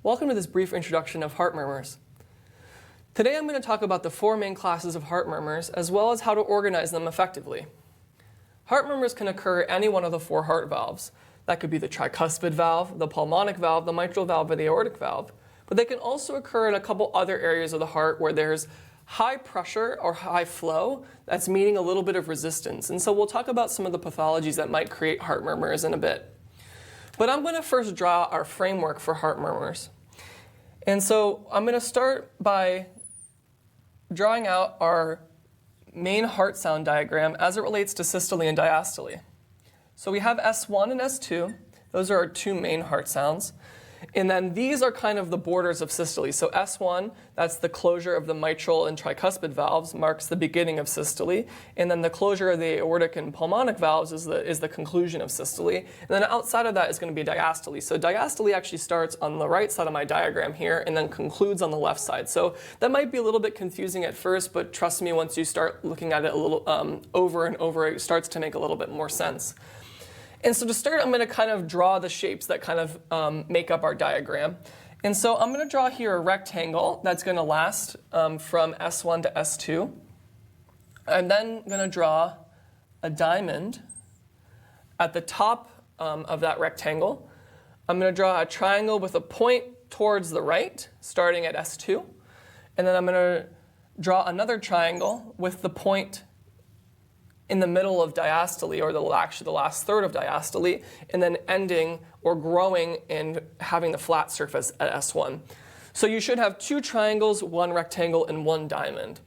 Welcome to this brief introduction of heart murmurs. Today I'm going to talk about the four main classes of heart murmurs, as well as how to organize them effectively. Heart murmurs can occur at any one of the four heart valves. That could be the tricuspid valve, the pulmonic valve, the mitral valve, or the aortic valve. But they can also occur in a couple other areas of the heart where there's high pressure or high flow that's meeting a little bit of resistance. And so we'll talk about some of the pathologies that might create heart murmurs in a bit. But I'm going to first draw our framework for heart murmurs. And so I'm going to start by drawing out our main heart sound diagram as it relates to systole and diastole. So we have S1 and S2. Those are our two main heart sounds. And then these are kind of the borders of systole. So S1, that's the closure of the mitral and tricuspid valves, marks the beginning of systole. And then the closure of the aortic and pulmonic valves is the conclusion of systole. And then outside of that is going to be diastole. So diastole actually starts on the right side of my diagram here and then concludes on the left side. So that might be a little bit confusing at first, but trust me, once you start looking at it a little over and over, it starts to make a little bit more sense. And so to start, I'm going to kind of draw the shapes that kind of make up our diagram. And so I'm going to draw here a rectangle that's going to last from S1 to S2. I'm then going to draw a diamond at the top of that rectangle. I'm going to draw a triangle with a point towards the right, starting at S2. And then I'm going to draw another triangle with the point in the middle of diastole, or actually the last third of diastole, and then ending or growing and having the flat surface at S1. So you should have two triangles, one rectangle, and one diamond.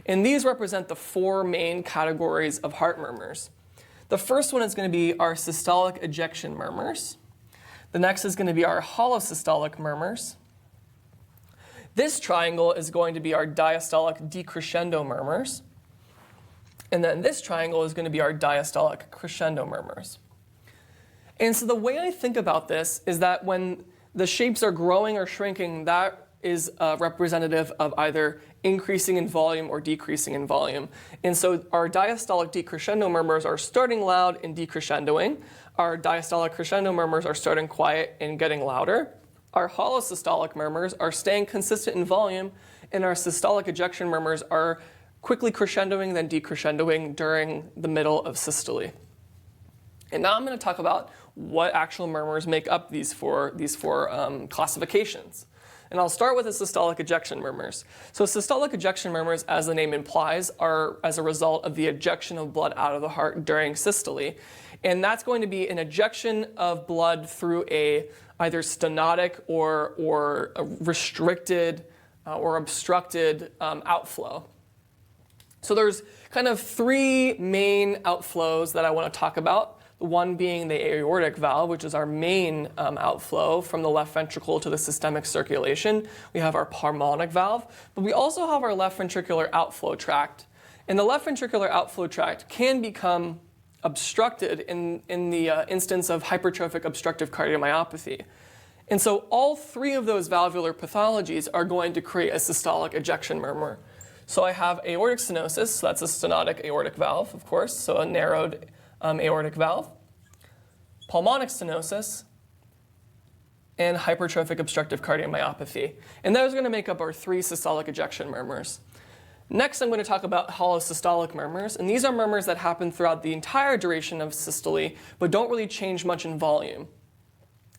And these represent the four main categories of heart murmurs. The first one is going to be our systolic ejection murmurs. The next is going to be our holosystolic murmurs. This triangle is going to be our diastolic decrescendo murmurs. And then this triangle is going to be our diastolic crescendo murmurs. And so the way I think about this is that when the shapes are growing or shrinking, that is representative of either increasing in volume or decreasing in volume. And so our diastolic decrescendo murmurs are starting loud and decrescendoing. Our diastolic crescendo murmurs are starting quiet and getting louder. Our holosystolic murmurs are staying consistent in volume, and our systolic ejection murmurs are quickly crescendoing, then decrescendoing during the middle of systole. And now I'm going to talk about what actual murmurs make up these four classifications. And I'll start with the systolic ejection murmurs. So systolic ejection murmurs, as the name implies, are as a result of the ejection of blood out of the heart during systole. And that's going to be an ejection of blood through a either stenotic or a restricted or obstructed outflow. So there's kind of three main outflows that I want to talk about. The one being the aortic valve, which is our main outflow from the left ventricle to the systemic circulation. We have our pulmonic valve, but we also have our left ventricular outflow tract. And the left ventricular outflow tract can become obstructed in the instance of hypertrophic obstructive cardiomyopathy. And so all three of those valvular pathologies are going to create a systolic ejection murmur. So I have aortic stenosis, so that's a stenotic aortic valve, of course, so a narrowed aortic valve. Pulmonic stenosis, and hypertrophic obstructive cardiomyopathy. And those are going to make up our three systolic ejection murmurs. Next, I'm going to talk about holosystolic murmurs, and these are murmurs that happen throughout the entire duration of systole, but don't really change much in volume.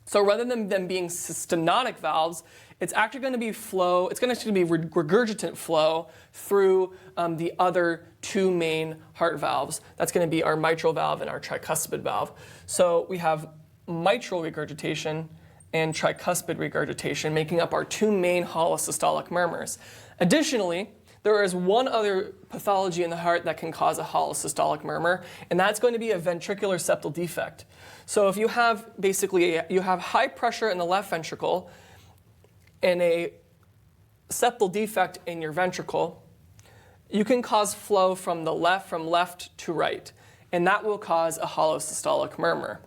So rather than them being stenotic valves, it's actually going to be flow, it's going to be regurgitant flow through the other two main heart valves. That's going to be our mitral valve and our tricuspid valve. So we have mitral regurgitation and tricuspid regurgitation making up our two main holosystolic murmurs. Additionally, there is one other pathology in the heart that can cause a holosystolic murmur, and that's going to be a ventricular septal defect. So if you have you have high pressure in the left ventricle and a septal defect in your ventricle, you can cause flow from left to right, and that will cause a holosystolic murmur.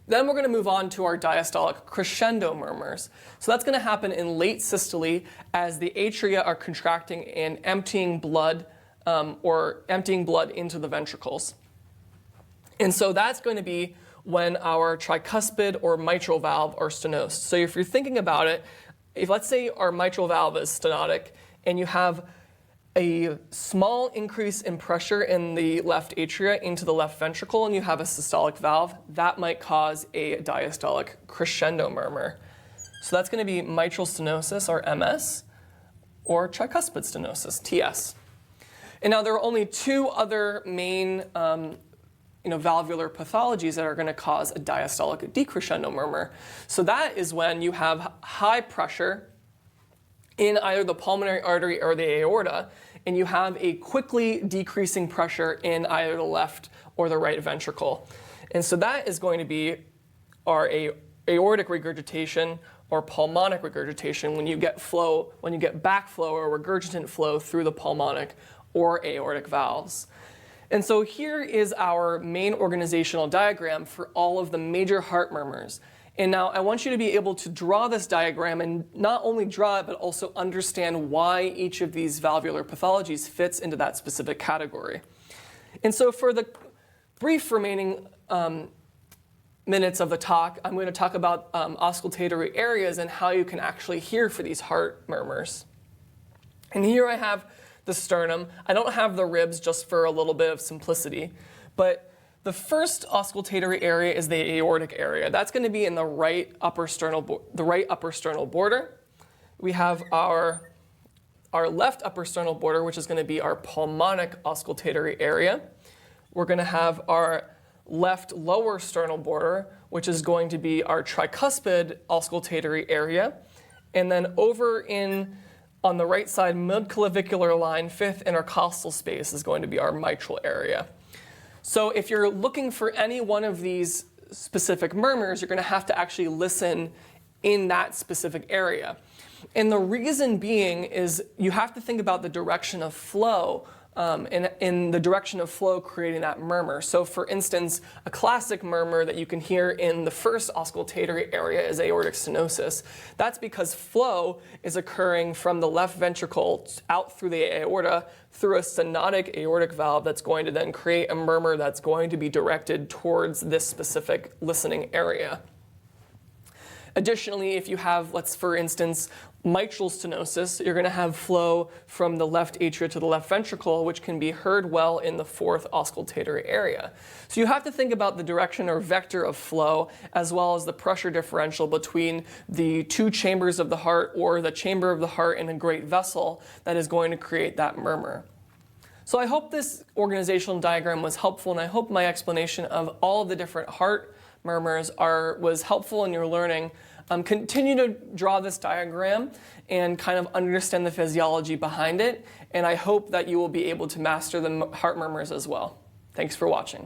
Then we're going to move on to our diastolic crescendo murmurs. So that's going to happen in late systole as the atria are contracting and emptying blood into the ventricles. And so that's going to be when our tricuspid or mitral valve are stenosed. So if you're thinking about it, if let's say our mitral valve is stenotic and you have a small increase in pressure in the left atria into the left ventricle and you have a systolic valve, that might cause a diastolic crescendo murmur. So that's going to be mitral stenosis, or MS, or tricuspid stenosis, TS. And now there are only two other main valvular pathologies that are going to cause a diastolic decrescendo murmur. So that is when you have high pressure in either the pulmonary artery or the aorta, and you have a quickly decreasing pressure in either the left or the right ventricle. And so that is going to be our aortic regurgitation or pulmonic regurgitation when you get backflow or regurgitant flow through the pulmonic or aortic valves. And so here is our main organizational diagram for all of the major heart murmurs. And now I want you to be able to draw this diagram and not only draw it, but also understand why each of these valvular pathologies fits into that specific category. And so for the brief remaining minutes of the talk, I'm going to talk about auscultatory areas and how you can actually hear for these heart murmurs. And here I have the sternum. I don't have the ribs just for a little bit of simplicity, but the first auscultatory area is the aortic area. That's going to be in the right upper sternal border. We have our left upper sternal border, which is going to be our pulmonic auscultatory area. We're going to have our left lower sternal border, which is going to be our tricuspid auscultatory area. And then over on the right side, mid-clavicular line, fifth intercostal space is going to be our mitral area. So if you're looking for any one of these specific murmurs, you're going to have to actually listen in that specific area. And the reason being is you have to think about the direction of flow, and in the direction of flow creating that murmur. So for instance, a classic murmur that you can hear in the first auscultatory area is aortic stenosis. That's because flow is occurring from the left ventricle out through the aorta through a stenotic aortic valve that's going to then create a murmur that's going to be directed towards this specific listening area. Additionally, if you have, for instance, mitral stenosis, you're going to have flow from the left atria to the left ventricle, which can be heard well in the fourth auscultatory area. So you have to think about the direction or vector of flow, as well as the pressure differential between the two chambers of the heart or the chamber of the heart in a great vessel that is going to create that murmur. So I hope this organizational diagram was helpful, and I hope my explanation of all of the different heart murmurs was helpful in your learning. Continue to draw this diagram and kind of understand the physiology behind it, and I hope that you will be able to master the heart murmurs as well. Thanks for watching.